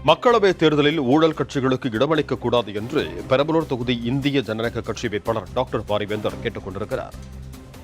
மக்களவை தேர்தலில் ஊழல் கட்சிகளுக்கு இடமளிக்கக்கூடாது என்று பெரம்பலூர் தொகுதி இந்திய ஜனநாயக கட்சி வேட்பாளர் டாக்டர் பாரிவேந்தர் கேட்டுக் கொண்டிருக்கிறார்.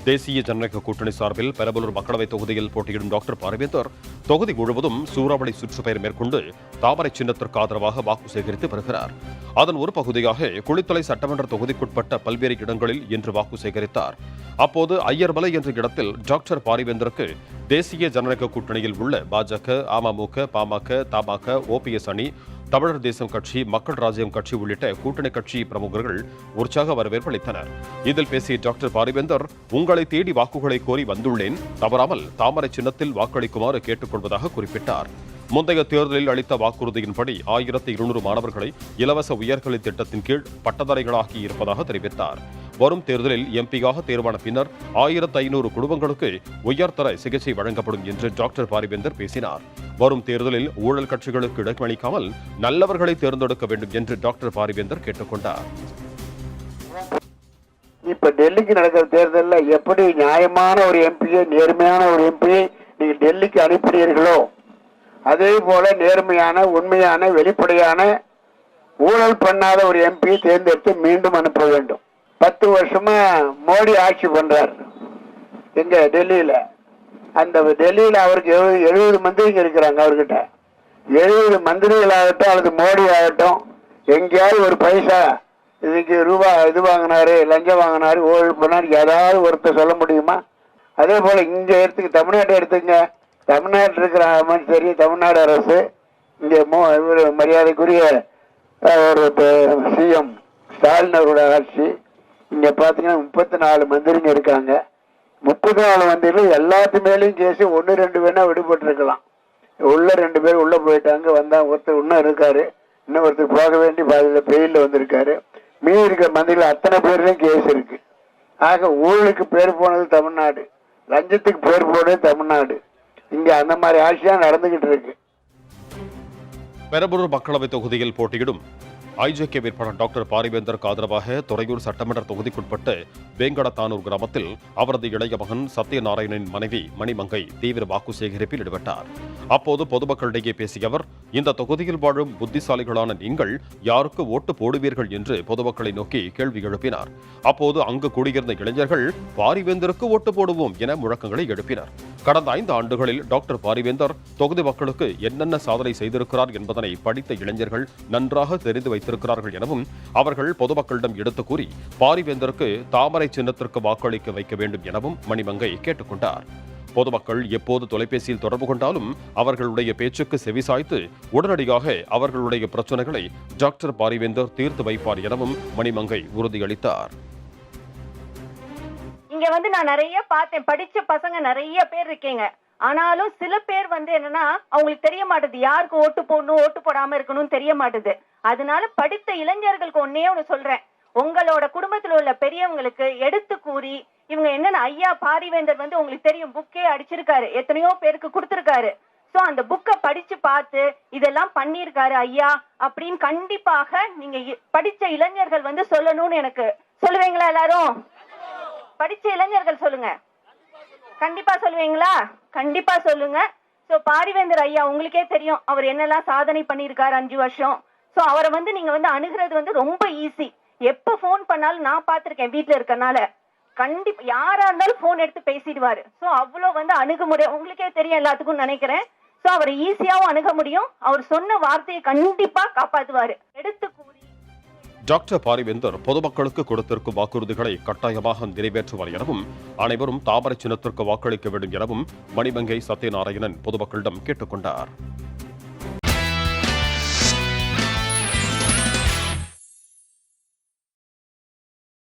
தேசிய ஜனநாயக கூட்டணி சார்பில் பெரம்பலூர் மக்களவை தொகுதியில் போட்டியிடும் டாக்டர் பாரிவேந்தர் தொகுதி முழுவதும் சூறாவளி சுற்றுப்பயணம் மேற்கொண்டு தாமரை சின்னத்திற்கு ஆதரவாக வாக்கு சேகரித்து வருகிறார். அதன் ஒரு பகுதியாக குளித்தலை சட்டமன்ற தொகுதிக்குட்பட்ட பல்வேறு இடங்களில் இன்று வாக்கு சேகரித்தார். அப்போது ஐயர்மலை என்ற இடத்தில் டாக்டர் பாரிவேந்தருக்கு தேசிய ஜனநாயக கூட்டணியில் உள்ள பாஜக, அமமுக, பாமக, தமாக, ஓபிஎஸ் அணி, தமிழர் தேசம் கட்சி, மக்கள் ராஜ்யம் கட்சி உள்ளிட்ட கூட்டணி கட்சி பிரமுகர்கள் உற்சாக வரவேற்பு அளித்தனர். இதில் பேசிய டாக்டர் பாரிவேந்தர், உங்களை தேடி வாக்குகளை கோரி வந்துள்ளேன், தவறாமல் தாமரை சின்னத்தில் வாக்களிக்குமாறு கேட்டுக் கொள்வதாக குறிப்பிட்டார். முந்தைய தேர்தலில் அளித்த வாக்குறுதியின்படி 1200 மாணவர்களை இலவச உயர்கல்வி திட்டத்தின் கீழ் பட்டதாரிகளாக்கி இருப்பதாக தெரிவித்தார். வரும் தேர்தலில் எம்பியாக தேர்வான பின்னர் 1500 குடும்பங்களுக்கு உயர்தர சிகிச்சை வழங்கப்படும் என்று டாக்டர் பாரிவேந்தர் பேசினார். வரும் தேர்தலில் ஊழல் கட்சிகளுக்கு இடமளிக்காமல் நல்லவர்களை தேர்ந்தெடுக்க வேண்டும் என்று டாக்டர் பாரிவேந்தர் கேட்டுக் கொண்டார். இப்ப டெல்லிக்கு நடக்கிற தேர்தலில் எப்படி நியாயமான ஒரு எம்பியை, நேர்மையான ஒரு எம்பியை நீங்க டெல்லிக்கு அனுப்பினீர்களோ அதே போல நேர்மையான, உண்மையான, வெளிப்படையான, ஊழல் பண்ணாத ஒரு எம்பியை தேர்ந்தெடுத்து மீண்டும் அனுப்ப வேண்டும். 10 வருஷமா மோடி ஆட்சி பண்றார் எங்க டெல்லியில. அந்த டெல்லியில அவருக்கு 70 மந்திரிங்க இருக்கிறாங்க. அவர்கிட்ட 70 மந்திரிகள் ஆகட்டும் அல்லது மோடி ஆகட்டும், எங்கேயாவது ஒரு பைசா இதுக்கு இது வாங்கினாரு, லஞ்சம் வாங்கினாரு, ஊழல் பண்ணாரு, ஏதாவது ஒருத்தர் சொல்ல முடியுமா? அதே போல இங்க தமிழ்நாட்டை எடுத்துங்க. தமிழ்நாட்டில் இருக்கிற அமைச்சர், தமிழ்நாடு அரசு, இங்கே மரியாதைக்குரிய ஒரு சிஎம் ஸ்டாலின் அவரோட ஆட்சி, இங்க பாத்தீங்கன்னா 34 மந்திரிங்க இருக்காங்க. 34 மந்திரிகள் எல்லாத்து மேலேயும் கேசி 1-2 வேணா விடுபட்டு இருக்கலாம். உள்ள 2 பேர் உள்ள போயிட்டாங்க, வந்தா ஒருத்தர் இன்னும் இருக்காரு, இன்னும் ஒருத்தர் போக வேண்டி பெயில வந்திருக்காரு. மீதி இருக்கிற மந்திரிகள் அத்தனை பேர்லயும் கேஸ் இருக்கு. ஆக ஊழலுக்கு பேர் போனது தமிழ்நாடு, லஞ்சத்துக்கு பேர் போனது தமிழ்நாடு. இங்க அந்த மாதிரி ஆட்சியா நடந்துகிட்டு இருக்கு. பெரம்பலூர் மக்களவை தொகுதியில் போட்டியிடும் ஐஜேகே வேட்பாளர் டாக்டர் பாரிவேந்தருக்கு ஆதரவாக துறையூர் சட்டமன்ற தொகுதிக்குட்பட்ட வேங்கடத்தானூர் கிராமத்தில் அவரது இளைய மகன் சத்யநாராயணனின் மனைவி மணிமங்கை தீவிர வாக்கு சேகரிப்பில் ஈடுபட்டார். அப்போது பொதுமக்களிடையே பேசிய அவர், இந்த தொகுதியில் வாழும் புத்திசாலிகளான நீங்கள் யாருக்கு ஓட்டு போடுவீர்கள் என்று பொதுமக்களை நோக்கி கேள்வி எழுப்பினார். அப்போது அங்கு கூடியிருந்த இளைஞர்கள் பாரிவேந்தருக்கு ஓட்டு போடுவோம் என முழக்கங்களை எழுப்பினர். கடந்த 5 ஆண்டுகளில் டாக்டர் பாரிவேந்தர் தொகுதி மக்களுக்கு என்னென்ன சாதனை செய்திருக்கிறார் என்பதனை படித்த இளைஞர்கள் நன்றாக தெரிந்து வைத்திருக்கிறார்கள் எனவும் அவர்கள் பொதுமக்களிடம் எடுத்துக் கூறி பாரிவேந்தருக்கு தாமரை சின்னத்திற்கு வாக்களிக்க வைக்க வேண்டும் எனவும் மணிமங்கை கேட்டுக் கொண்டார். பொதுமக்கள் எப்போது தொலைபேசியில் தொடர்பு கொண்டாலும் அவர்களுடைய பேச்சுக்கு செவிசாய்த்து உடனடியாக அவர்களுடைய பிரச்சனைகளை டாக்டர் பாரிவேந்தர் தீர்த்து வைப்பார் எனவும் மணிமங்கை உறுதியளித்தார். இங்க நான் நிறைய பார்த்தேன், படிச்ச பசங்க நிறைய பேர் இருக்கீங்க. ஆனாலும் சில பேர் என்னன்னா அவங்களுக்கு தெரிய மாட்டுது யாருக்கு ஓட்டு போடணும், ஓட்டு போடாம இருக்கணும்னு தெரிய மாட்டுது. அதனால படித்த இளைஞர்களுக்கு ஒன்னே ஒண்ணு சொல்றேன், உங்களோட குடும்பத்தில் உள்ள பெரியவங்களுக்கு எடுத்து கூறி இவங்க என்னன்னா, ஐயா பாரிவேந்தர் உங்களுக்கு தெரியும், புக்கே அடிச்சிருக்காரு, எத்தனையோ பேருக்கு கொடுத்திருக்காரு. சோ அந்த புக்கை படிச்சு பார்த்து இதெல்லாம் பண்ணிருக்காரு ஐயா அப்படின்னு கண்டிப்பாக நீங்க படிச்ச இளைஞர்கள் சொல்லணும்னு எனக்கு சொல்லுவீங்களா? எல்லாரும் படிச்ச இளைஞர்கள் சொல்லுங்க. கண்டிப்பா சொல்லுவீங்களா? கண்டிப்பா சொல்லுங்க. சோ பாரிவேந்தர் ஐயா உங்களுக்கே தெரியும் அவர் என்னெல்லாம் சாதனை பண்ணிருக்காரு 5 வருஷம். சோ அவரை நீங்க அணுகிறது ரொம்ப ஈஸி. எப்ப போன் பண்ணாலும் நான் பாத்திருக்கேன், வீட்டுல இருக்கனால கண்டிப்பா யாரா இருந்தாலும் போன் எடுத்து பேசிடுவாரு. சோ அவ்வளவு அணுகுமுறை உங்களுக்கே தெரியும் எல்லாத்துக்கும் நினைக்கிறேன். சோ அவரை ஈஸியாவும் அணுக முடியும். அவர் சொன்ன வார்த்தையை கண்டிப்பா காப்பாத்துவாரு. எடுத்து கூறி டாக்டர் பாரிவேந்தர் பொதுமக்களுக்கு கொடுத்திருக்கும் வாக்குறுதிகளை கட்டாயமாக நிறைவேற்றுவார் எனவும் அனைவரும் தாமரை சின்னத்திற்கு வாக்களிக்க வேண்டும் எனவும் மணிமங்கை சத்யநாராயணன் பொதுமக்களிடம் கேட்டுக் கொண்டார்.